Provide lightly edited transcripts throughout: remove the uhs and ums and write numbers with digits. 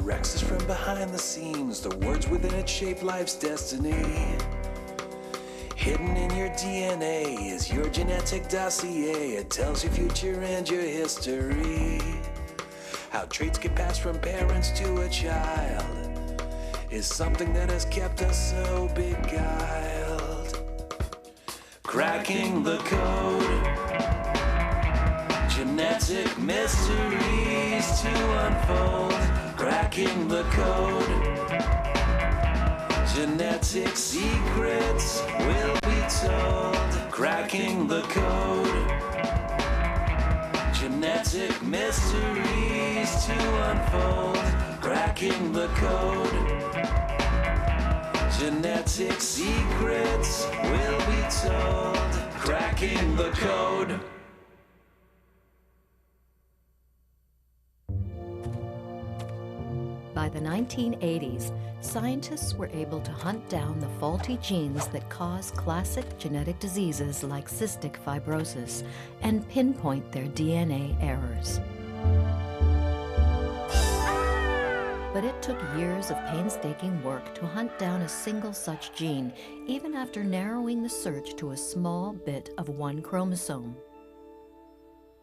directs us from behind the scenes. The words within it shape life's destiny. Hidden in your DNA is your genetic dossier. It tells your future and your history. How traits get passed from parents to a child is something that has kept us so beguiled. Cracking the code, genetic mysteries to unfold. Cracking the code, genetic secrets will be told. Cracking the code, genetic mysteries to unfold. Cracking the code, genetic secrets will be told. Cracking the code. By the 1980s, scientists were able to hunt down the faulty genes that cause classic genetic diseases like cystic fibrosis and pinpoint their DNA errors. But it took years of painstaking work to hunt down a single such gene, even after narrowing the search to a small bit of one chromosome.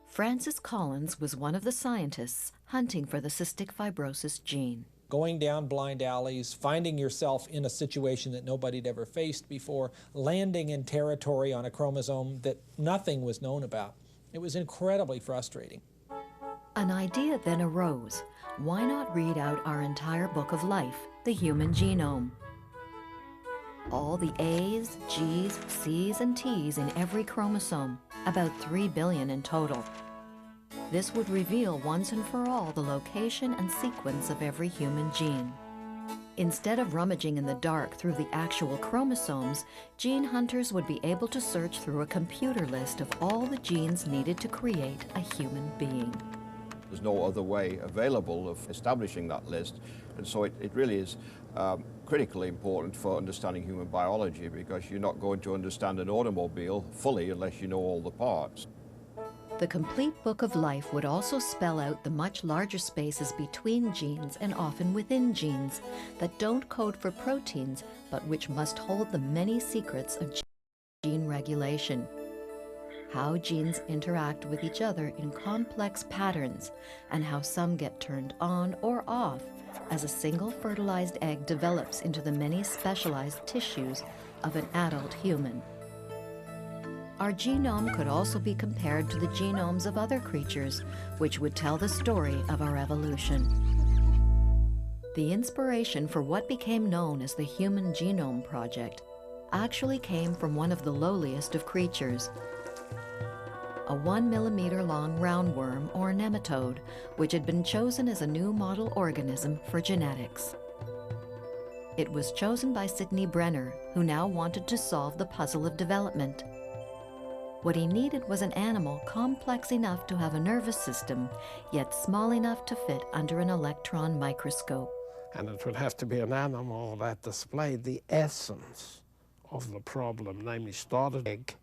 Francis Collins was one of the scientists hunting for the cystic fibrosis gene. Going down blind alleys, finding yourself in a situation that nobody had ever faced before, landing in territory on a chromosome that nothing was known about. It was incredibly frustrating. An idea then arose. Why not read out our entire book of life, the human genome? All the A's, G's, C's, and T's in every chromosome, about 3 billion in total. This would reveal once and for all the location and sequence of every human gene. Instead of rummaging in the dark through the actual chromosomes, gene hunters would be able to search through a computer list of all the genes needed to create a human being. There's no other way available of establishing that list, and so it really is critically important for understanding human biology, because you're not going to understand an automobile fully unless you know all the parts. The complete book of life would also spell out the much larger spaces between genes and often within genes that don't code for proteins, but which must hold the many secrets of gene regulation. How genes interact with each other in complex patterns, and how some get turned on or off as a single fertilized egg develops into the many specialized tissues of an adult human. Our genome could also be compared to the genomes of other creatures, which would tell the story of our evolution. The inspiration for what became known as the Human Genome Project actually came from one of the lowliest of creatures, a 1 millimeter long roundworm or nematode, which had been chosen as a new model organism for genetics. It was chosen by Sidney Brenner, who now wanted to solve the puzzle of development. What he needed was an animal complex enough to have a nervous system, yet small enough to fit under an electron microscope. And it would have to be an animal that displayed the essence of the problem, namely started egg,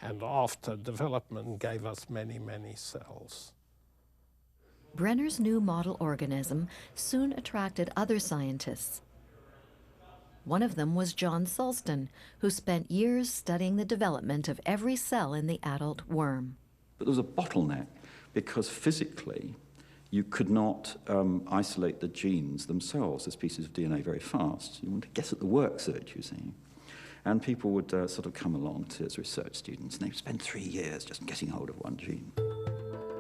and after development gave us many, many cells. Brenner's new model organism soon attracted other scientists. One of them was John Sulston, who spent years studying the development of every cell in the adult worm. But there was a bottleneck, because physically you could not isolate the genes themselves as pieces of DNA very fast. You want to get at the work search, you see. And people would sort of come along to as research students, and they'd spend 3 years just getting hold of one gene.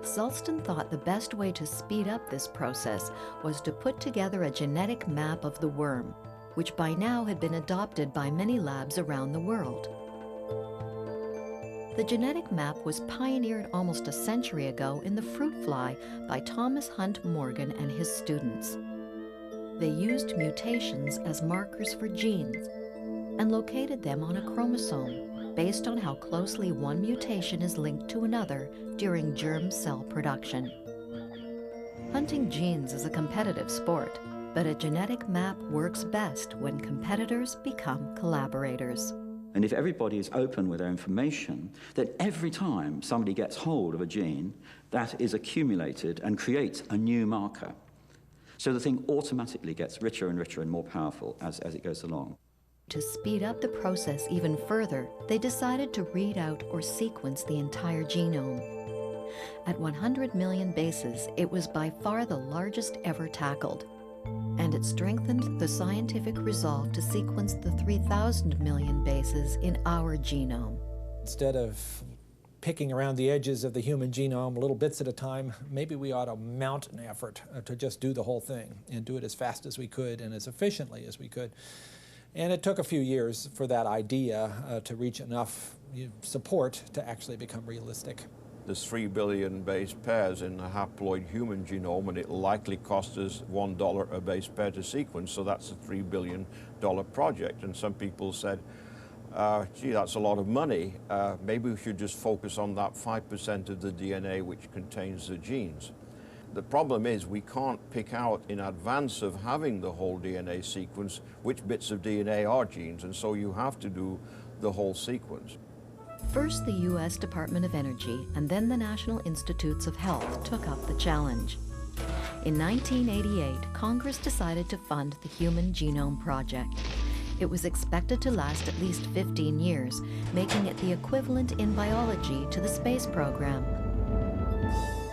Sulston thought the best way to speed up this process was to put together a genetic map of the worm, which by now had been adopted by many labs around the world. The genetic map was pioneered almost a century ago in the fruit fly by Thomas Hunt Morgan and his students. They used mutations as markers for genes and located them on a chromosome based on how closely one mutation is linked to another during germ cell production. Hunting genes is a competitive sport, but a genetic map works best when competitors become collaborators. And if everybody is open with their information, then every time somebody gets hold of a gene, that is accumulated and creates a new marker. So the thing automatically gets richer and richer and more powerful as it goes along. To speed up the process even further, they decided to read out or sequence the entire genome. At 100 million bases, it was by far the largest ever tackled, and it strengthened the scientific resolve to sequence the 3,000 million bases in our genome. Instead of picking around the edges of the human genome little bits at a time, maybe we ought to mount an effort to just do the whole thing and do it as fast as we could and as efficiently as we could. And it took a few years for that idea to reach enough support to actually become realistic. There's 3 billion base pairs in a haploid human genome, and it'll likely cost us $1 a base pair to sequence, so that's a $3 billion project. And some people said, gee, that's a lot of money. Maybe we should just focus on that 5% of the DNA which contains the genes. The problem is we can't pick out in advance of having the whole DNA sequence which bits of DNA are genes, and so you have to do the whole sequence. First, the U.S. Department of Energy and then the National Institutes of Health took up the challenge. In 1988, Congress decided to fund the Human Genome Project. It was expected to last at least 15 years, making it the equivalent in biology to the space program.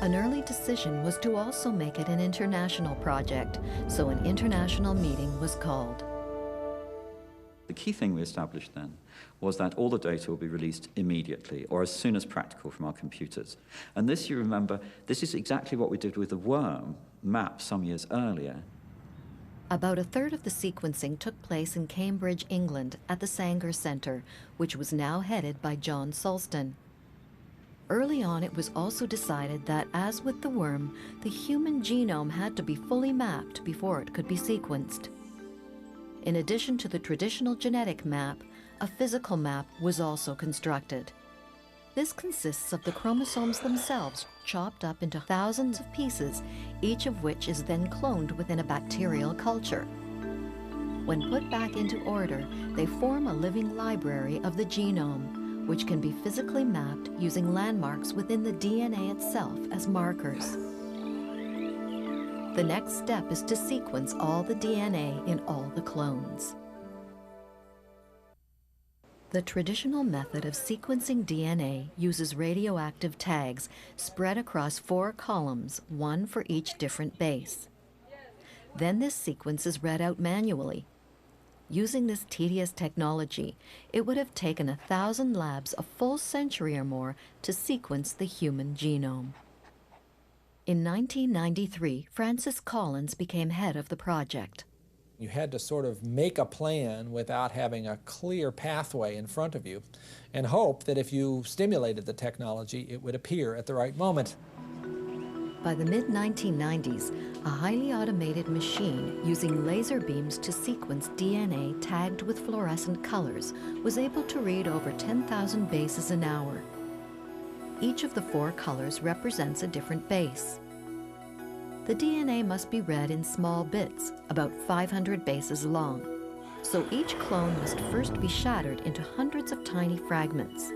An early decision was to also make it an international project, so an international meeting was called. The key thing we established then was that all the data will be released immediately or as soon as practical from our computers. And this, you remember, this is exactly what we did with the worm map some years earlier. About a third of the sequencing took place in Cambridge, England, at the Sanger Centre, which was now headed by John Sulston. Early on, it was also decided that, as with the worm, the human genome had to be fully mapped before it could be sequenced. In addition to the traditional genetic map, a physical map was also constructed. This consists of the chromosomes themselves chopped up into thousands of pieces, each of which is then cloned within a bacterial culture. When put back into order, they form a living library of the genome, which can be physically mapped using landmarks within the DNA itself as markers. The next step is to sequence all the DNA in all the clones. The traditional method of sequencing DNA uses radioactive tags spread across 4 columns, one for each different base. Then this sequence is read out manually. Using this tedious technology, it would have taken 1,000 labs a full century or more to sequence the human genome. In 1993, Francis Collins became head of the project. You had to sort of make a plan without having a clear pathway in front of you and hope that if you stimulated the technology, it would appear at the right moment. By the mid-1990s, a highly automated machine using laser beams to sequence DNA tagged with fluorescent colors was able to read over 10,000 bases an hour. Each of the 4 colors represents a different base. The DNA must be read in small bits, about 500 bases long. So each clone must first be shattered into hundreds of tiny fragments.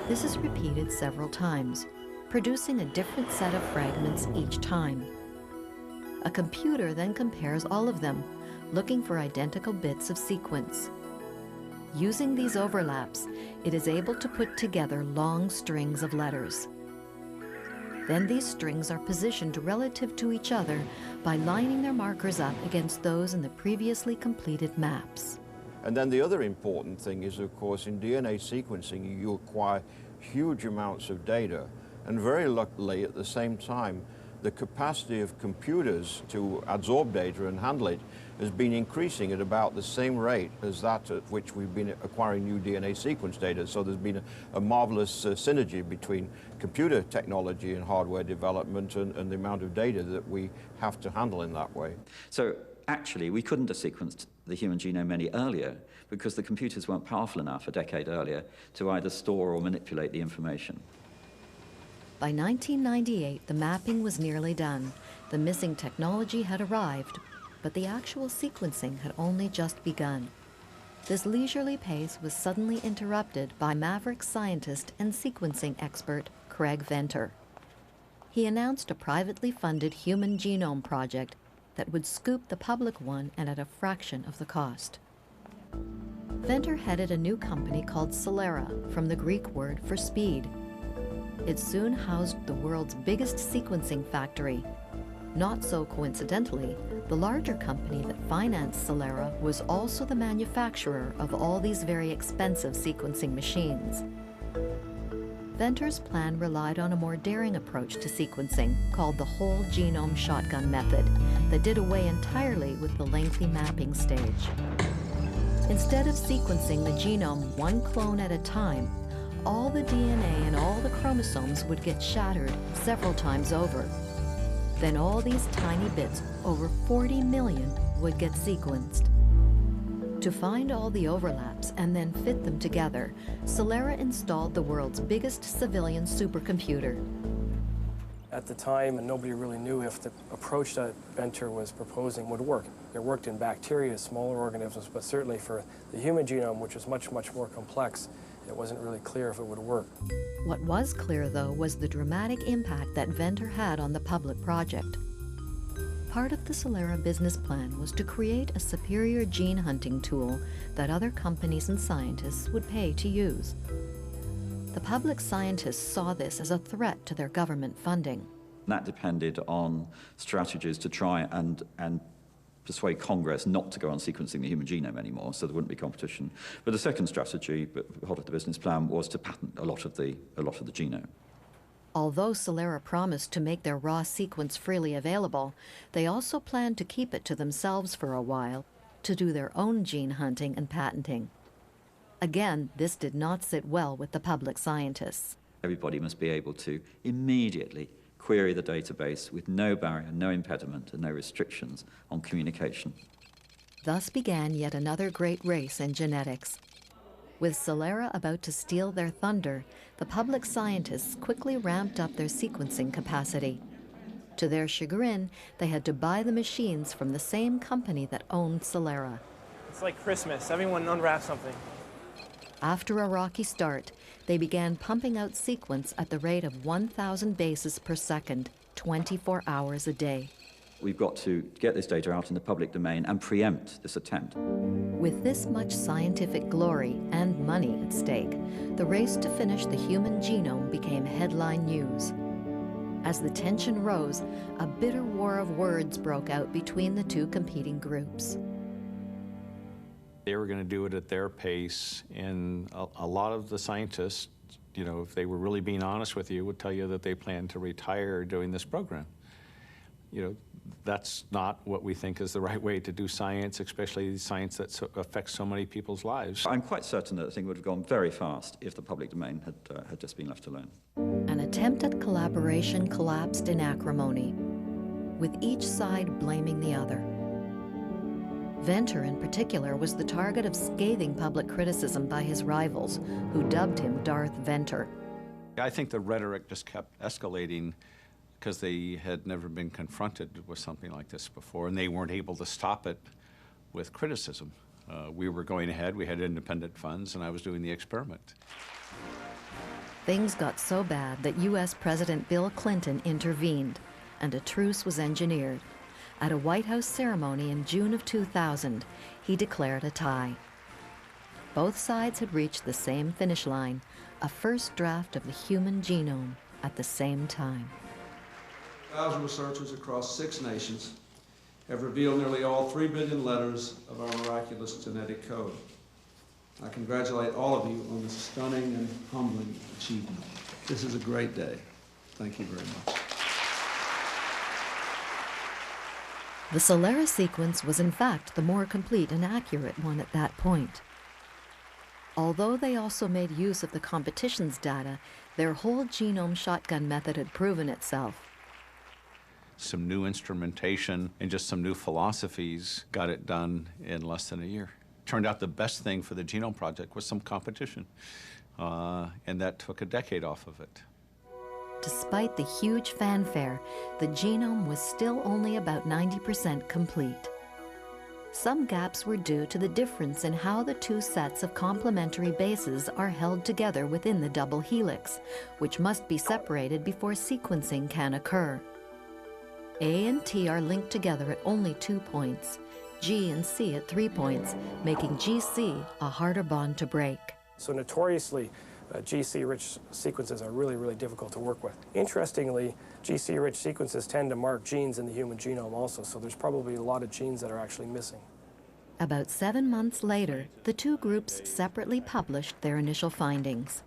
This is repeated several times, producing a different set of fragments each time. A computer then compares all of them, looking for identical bits of sequence. Using these overlaps, it is able to put together long strings of letters. Then these strings are positioned relative to each other by lining their markers up against those in the previously completed maps. And then the other important thing is, of course, in DNA sequencing, you acquire huge amounts of data. And very luckily, at the same time, the capacity of computers to absorb data and handle it has been increasing at about the same rate as that at which we've been acquiring new DNA sequence data. So there's been a marvelous synergy between computer technology and hardware development and the amount of data that we have to handle in that way. So actually, we couldn't have sequenced the human genome any earlier because the computers weren't powerful enough a decade earlier to either store or manipulate the information. By 1998, the mapping was nearly done. The missing technology had arrived, but the actual sequencing had only just begun. This leisurely pace was suddenly interrupted by maverick scientist and sequencing expert Craig Venter. He announced a privately funded human genome project that would scoop the public one and at a fraction of the cost. Venter headed a new company called Celera, from the Greek word for speed. It soon housed the world's biggest sequencing factory. Not so coincidentally, the larger company that financed Celera was also the manufacturer of all these very expensive sequencing machines. Venter's plan relied on a more daring approach to sequencing called the whole genome shotgun method that did away entirely with the lengthy mapping stage. Instead of sequencing the genome one clone at a time, all the DNA and all the chromosomes would get shattered several times over. Then all these tiny bits, over 40 million, would get sequenced. To find all the overlaps and then fit them together, Celera installed the world's biggest civilian supercomputer. At the time, and nobody really knew if the approach that Venter was proposing would work. It worked in bacteria, smaller organisms, but certainly for the human genome, which is much, much more complex, it wasn't really clear if it would work. What was clear, though, was the dramatic impact that Venter had on the public project. Part of the Celera business plan was to create a superior gene hunting tool that other companies and scientists would pay to use. The public scientists saw this as a threat to their government funding. That depended on strategies to try and persuade Congress not to go on sequencing the human genome anymore, so there wouldn't be competition. But the second strategy, part of the business plan, was to patent a lot of the genome. Although Celera promised to make their raw sequence freely available, they also planned to keep it to themselves for a while, to do their own gene hunting and patenting. Again, this did not sit well with the public scientists. Everybody must be able to immediately query the database with no barrier, no impediment, and no restrictions on communication. Thus began yet another great race in genetics. With Celera about to steal their thunder, the public scientists quickly ramped up their sequencing capacity. To their chagrin, they had to buy the machines from the same company that owned Celera. It's like Christmas. Everyone unwraps something. After a rocky start, they began pumping out sequence at the rate of 1,000 bases per second, 24 hours a day. We've got to get this data out in the public domain and preempt this attempt. With this much scientific glory and money at stake, the race to finish the human genome became headline news. As the tension rose, a bitter war of words broke out between the two competing groups. They were going to do it at their pace, and a lot of the scientists, you know, if they were really being honest with you, would tell you that they plan to retire doing this program. You know, that's not what we think is the right way to do science, especially science that affects so many people's lives. I'm quite certain that the thing would have gone very fast if the public domain had just been left alone. An attempt at collaboration collapsed in acrimony, with each side blaming the other. Venter, in particular, was the target of scathing public criticism by his rivals, who dubbed him Darth Venter. I think the rhetoric just kept escalating because they had never been confronted with something like this before, and they weren't able to stop it with criticism. We were going ahead, we had independent funds, and I was doing the experiment. Things got so bad that U.S. President Bill Clinton intervened, and a truce was engineered. At a White House ceremony in June of 2000, he declared a tie. Both sides had reached the same finish line, a first draft of the human genome at the same time. 1,000 researchers across 6 nations have revealed nearly all 3 billion letters of our miraculous genetic code. I congratulate all of you on this stunning and humbling achievement. This is a great day. Thank you very much. The Celera sequence was in fact the more complete and accurate one at that point. Although they also made use of the competition's data, their whole genome shotgun method had proven itself. Some new instrumentation and just some new philosophies got it done in less than a year. Turned out the best thing for the Genome Project was some competition, and that took a decade off of it. Despite the huge fanfare, the genome was still only about 90% complete. Some gaps were due to the difference in how the two sets of complementary bases are held together within the double helix, which must be separated before sequencing can occur. A and T are linked together at only 2 points, G and C at 3 points, making GC a harder bond to break. So notoriously, GC-rich sequences are really, really difficult to work with. Interestingly, GC-rich sequences tend to mark genes in the human genome also, so there's probably a lot of genes that are actually missing. About 7 months later, the two groups separately published their initial findings.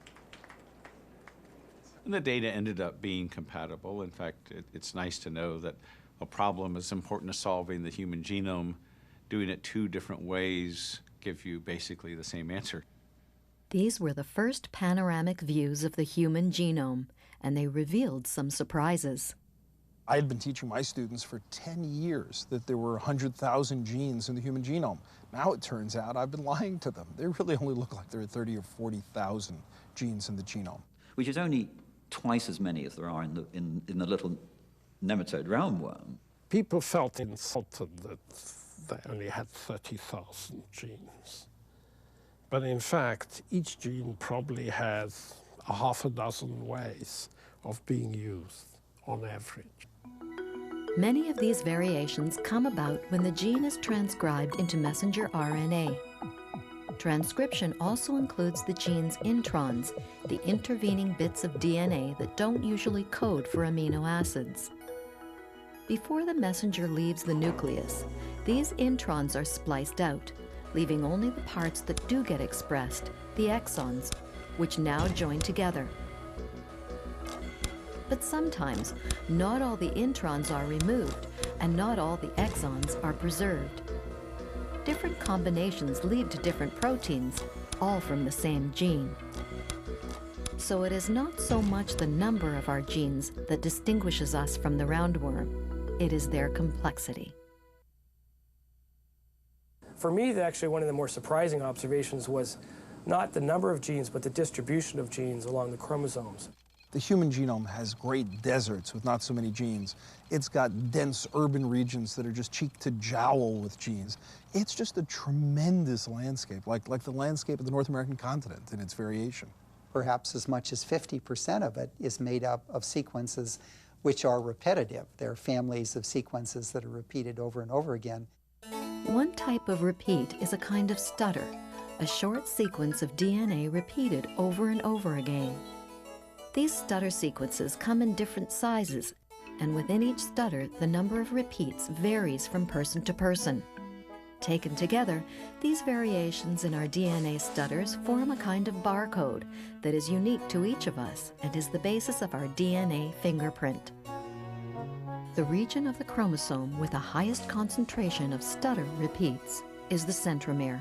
And the data ended up being compatible. In fact, it's nice to know that a problem as important as solving the human genome, doing it 2 different ways give you basically the same answer. These were the first panoramic views of the human genome, and they revealed some surprises. I had been teaching my students for 10 years that there were 100,000 genes in the human genome. Now it turns out I've been lying to them. They really only look like there are 30 or 40,000 genes in the genome. Which is only twice as many as there are in the little nematode roundworm. People felt insulted that they only had 30,000 genes. But in fact, each gene probably has a half a dozen ways of being used on average. Many of these variations come about when the gene is transcribed into messenger RNA. Transcription also includes the gene's introns, the intervening bits of DNA that don't usually code for amino acids. Before the messenger leaves the nucleus, these introns are spliced out, leaving only the parts that do get expressed, the exons, which now join together. But sometimes, not all the introns are removed, and not all the exons are preserved. Different combinations lead to different proteins, all from the same gene. So it is not so much the number of our genes that distinguishes us from the roundworm, it is their complexity. For me, actually one of the more surprising observations was not the number of genes, but the distribution of genes along the chromosomes. The human genome has great deserts with not so many genes. It's got dense urban regions that are just cheek to jowl with genes. It's just a tremendous landscape, like the landscape of the North American continent in its variation. Perhaps as much as 50% of it is made up of sequences which are repetitive. They're families of sequences that are repeated over and over again. One type of repeat is a kind of stutter, a short sequence of DNA repeated over and over again. These stutter sequences come in different sizes, and within each stutter, the number of repeats varies from person to person. Taken together, these variations in our DNA stutters form a kind of barcode that is unique to each of us and is the basis of our DNA fingerprint. The region of the chromosome with the highest concentration of stutter repeats is the centromere.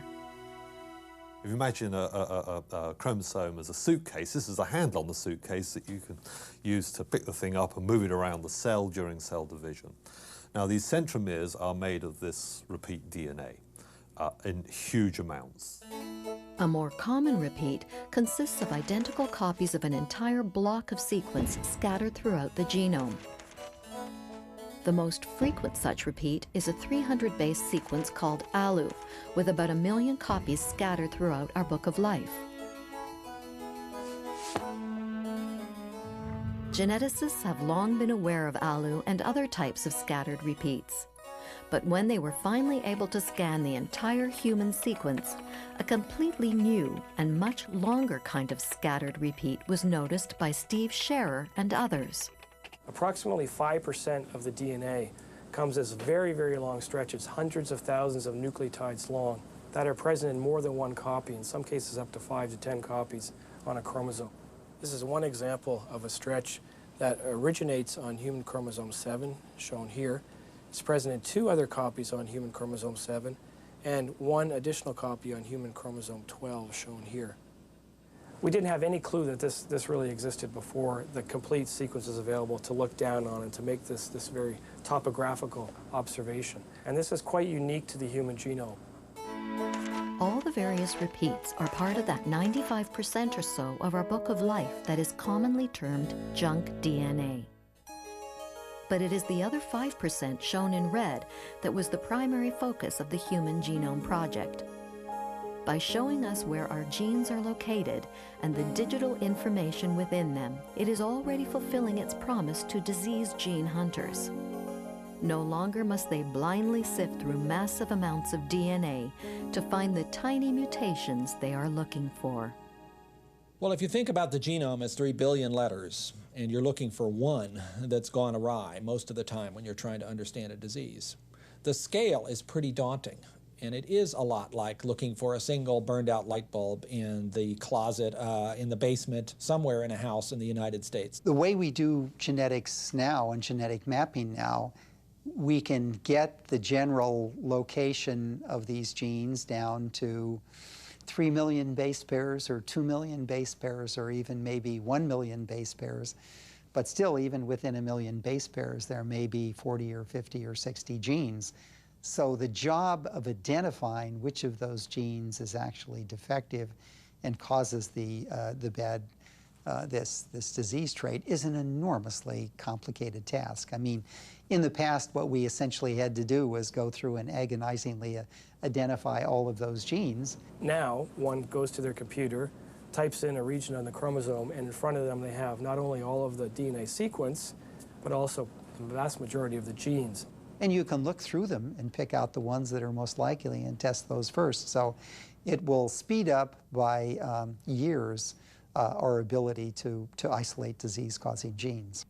If you imagine a chromosome as a suitcase, this is a handle on the suitcase that you can use to pick the thing up and move it around the cell during cell division. Now, these centromeres are made of this repeat DNA in huge amounts. A more common repeat consists of identical copies of an entire block of sequence scattered throughout the genome. The most frequent such repeat is a 300-base sequence called ALU, with about 1 million copies scattered throughout our Book of Life. Geneticists have long been aware of ALU and other types of scattered repeats. But when they were finally able to scan the entire human sequence, a completely new and much longer kind of scattered repeat was noticed by Steve Scherer and others. Approximately 5% of the DNA comes as very, very long stretches, hundreds of thousands of nucleotides long, that are present in more than one copy, in some cases up to 5 to 10 copies on a chromosome. This is one example of a stretch that originates on human chromosome 7, shown here. It's present in 2 other copies on human chromosome 7, and 1 additional copy on human chromosome 12, shown here. We didn't have any clue that this really existed before the complete sequence is available to look down on and to make this very topographical observation. And this is quite unique to the human genome. All the various repeats are part of that 95% or so of our Book of Life that is commonly termed junk DNA. But it is the other 5% shown in red that was the primary focus of the Human Genome Project. By showing us where our genes are located and the digital information within them, it is already fulfilling its promise to disease gene hunters. No longer must they blindly sift through massive amounts of DNA to find the tiny mutations they are looking for. Well, if you think about the genome as 3 billion letters, and you're looking for one that's gone awry most of the time when you're trying to understand a disease, the scale is pretty daunting. And it is a lot like looking for a single burned out light bulb in the closet, in the basement, somewhere in a house in the United States. The way we do genetics now and genetic mapping now, we can get the general location of these genes down to 3 million base pairs or 2 million base pairs or even maybe 1 million base pairs. But still, even within 1 million base pairs, there may be 40 or 50 or 60 genes. So the job of identifying which of those genes is actually defective and causes this disease trait is an enormously complicated task. I mean, in the past, what we essentially had to do was go through and agonizingly identify all of those genes. Now, one goes to their computer, types in a region on the chromosome, and in front of them they have not only all of the DNA sequence, but also the vast majority of the genes. And you can look through them and pick out the ones that are most likely and test those first. So it will speed up by years our ability to isolate disease-causing genes.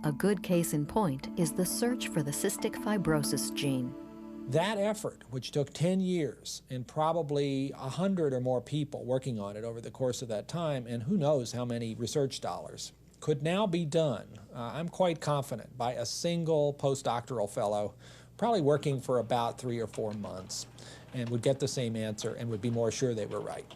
A good case in point is the search for the cystic fibrosis gene. That effort, which took 10 years and probably 100 or more people working on it over the course of that time, and who knows how many research dollars, could now be done, I'm quite confident, by a single postdoctoral fellow, probably working for about 3 or 4 months, and would get the same answer and would be more sure they were right.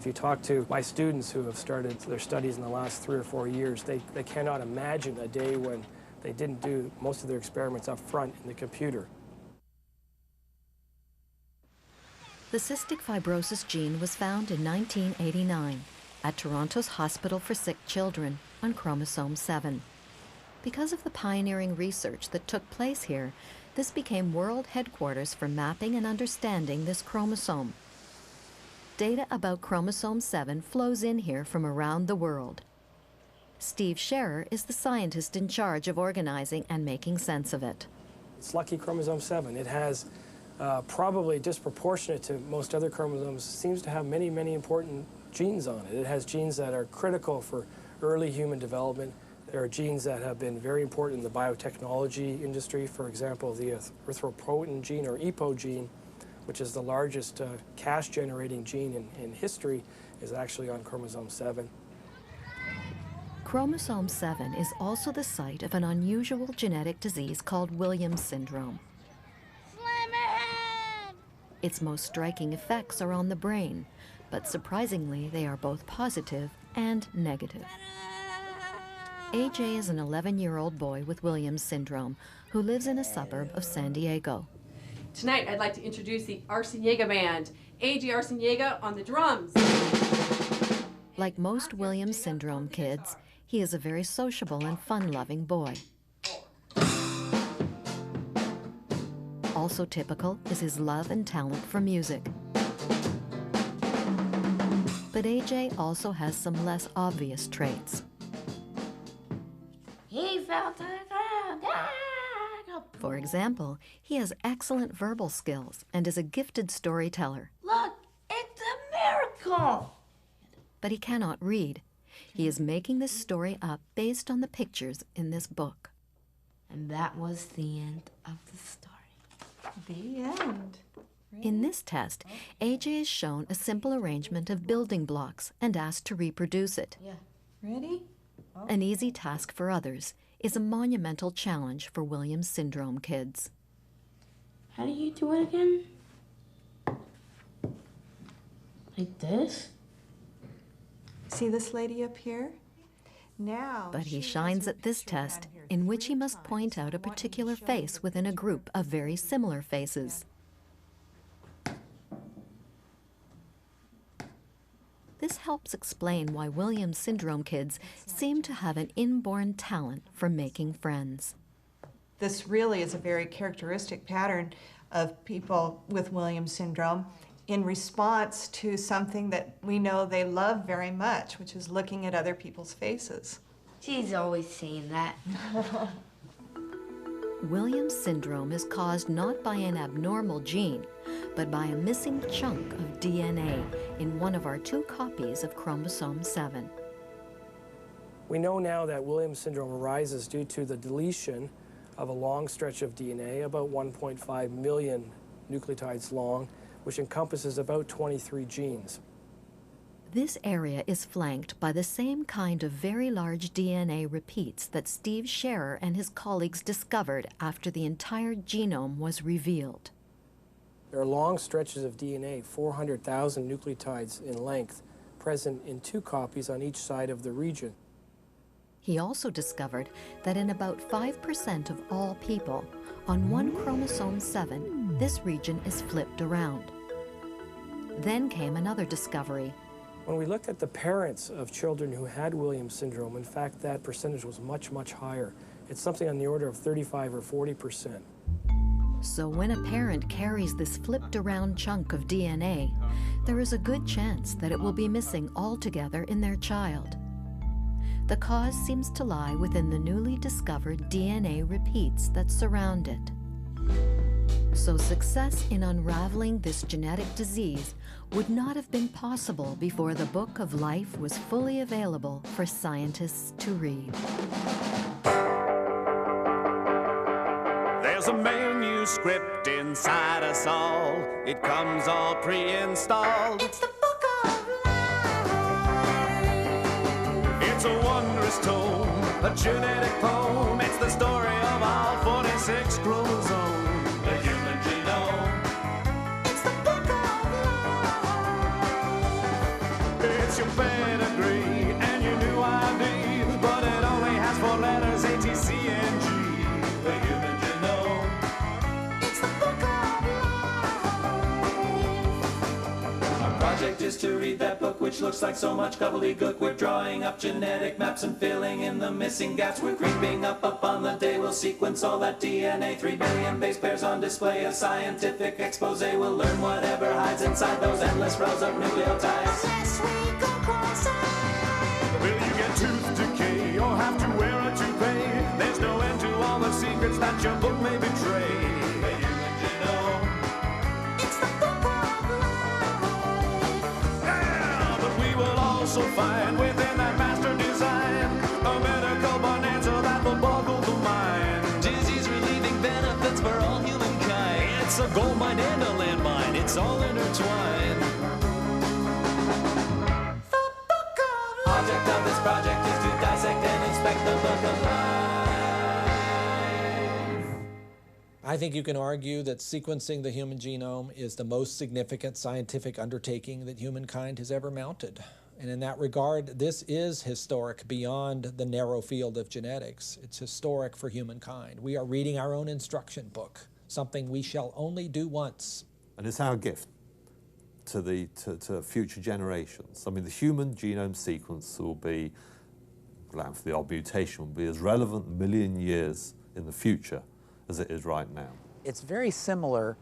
If you talk to my students who have started their studies in the last 3 or 4 years, they cannot imagine a day when they didn't do most of their experiments up front in the computer. The cystic fibrosis gene was found in 1989 at Toronto's Hospital for Sick Children on chromosome 7. Because of the pioneering research that took place here, this became world headquarters for mapping and understanding this chromosome. Data about chromosome 7 flows in here from around the world. Steve Scherer is the scientist in charge of organizing and making sense of it. It's lucky chromosome 7. It has probably disproportionate to most other chromosomes, seems to have many, many important genes on it. It has genes that are critical for early human development. There are genes that have been very important in the biotechnology industry. For example, the erythropoietin gene, or EPO gene, which is the largest cash-generating gene in history, is actually on chromosome 7. Chromosome 7 is also the site of an unusual genetic disease called Williams syndrome. Its most striking effects are on the brain, but surprisingly, they are both positive and negative. AJ is an 11-year-old boy with Williams syndrome who lives in a suburb of San Diego. Tonight, I'd like to introduce the Arciniega Band. AJ Arciniega on the drums. Like most Williams syndrome kids, he is a very sociable and fun-loving boy. Also typical is his love and talent for music. But AJ also has some less obvious traits. He fell to the ground. For example, he has excellent verbal skills and is a gifted storyteller. Look, it's a miracle. But he cannot read. He is making this story up based on the pictures in this book. And that was the end of the story. The end. In this test, AJ is shown a simple arrangement of building blocks and asked to reproduce it. Yeah. Ready? An easy task for others is a monumental challenge for Williams syndrome kids. How do you do it again? Like this? See this lady up here? Now. But he shines at this test, in which he must point out a particular face within a group of very similar faces. This helps explain why Williams syndrome kids seem to have an inborn talent for making friends. This really is a very characteristic pattern of people with Williams syndrome in response to something that we know they love very much, which is looking at other people's faces. She's always saying that. Williams syndrome is caused not by an abnormal gene, but by a missing chunk of DNA in one of our 2 copies of chromosome 7. We know now that Williams syndrome arises due to the deletion of a long stretch of DNA, about 1.5 million nucleotides long, which encompasses about 23 genes. This area is flanked by the same kind of very large DNA repeats that Steve Scherer and his colleagues discovered after the entire genome was revealed. There are long stretches of DNA, 400,000 nucleotides in length, present in 2 copies on each side of the region. He also discovered that in about 5% of all people, on one chromosome 7, this region is flipped around. Then came another discovery. When we looked at the parents of children who had Williams syndrome, in fact, that percentage was much, much higher. It's something on the order of 35 or 40%. So when a parent carries this flipped around chunk of DNA, there is a good chance that it will be missing altogether in their child. The cause seems to lie within the newly discovered DNA repeats that surround it. So success in unraveling this genetic disease would not have been possible before the Book of Life was fully available for scientists to read. There's a manuscript inside us all. It comes all pre-installed. It's the Book of Life. It's a wondrous tome, a genetic poem. It's the story of all 46 chromosomes, the human genome. It's the Book of Life. It's your pedigree and your new ID, but it only has 4 letters, A, T, C, and G. The human genome. It's the Book of Life. Our project is to read that book, which looks like so much gobbledygook. We're drawing up genetic maps and filling in the missing gaps. We're creeping up on the day we'll sequence all that DNA. 3 billion base pairs on display, a scientific expose. We'll learn whatever hides inside those endless rows of nucleotides. Unless we go cross-eyed. Will you get tooth decay or have to wear a toupee? There's no end to all the secrets that your book may betray. The human genome. It's the Book of Life. Yeah, but we will also find within that master design a medical bonanza that will boggle the mind. Disease-relieving benefits for all humankind. It's a gold mine and a landmine. It's all intertwined. Object of this project is to dissect and inspect the Book of Life. I think you can argue that sequencing the human genome is the most significant scientific undertaking that humankind has ever mounted. And in that regard, this is historic beyond the narrow field of genetics. It's historic for humankind. We are reading our own instruction book, something we shall only do once. And it's our gift to future generations. I mean, the human genome sequence will be, for the odd mutation, will be as relevant a million years in the future as it is right now. It's very similar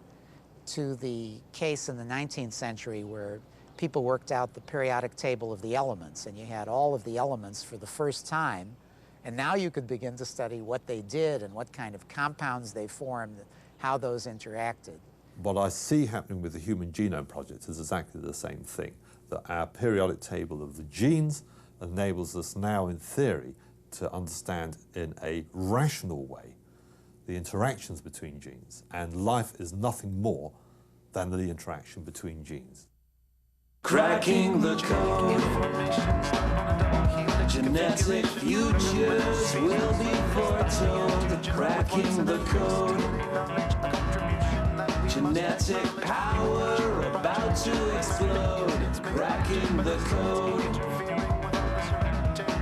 to the case in the 19th century where people worked out the periodic table of the elements, and you had all of the elements for the first time, and now you could begin to study what they did and what kind of compounds they formed, how those interacted. What I see happening with the Human Genome Project is exactly the same thing, that our periodic table of the genes enables us now, in theory, to understand in a rational way the interactions between genes, and life is nothing more than the interaction between genes. Cracking the code. Genetic futures will be foretold. Cracking the code. Genetic power about to explode. Cracking the code.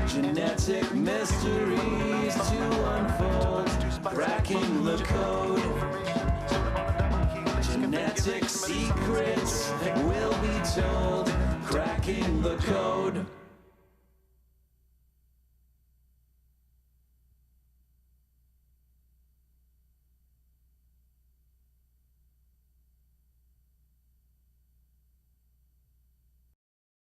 Genetic mysteries to unfold. Cracking the code. Genetic secrets will be told. Cracking the code.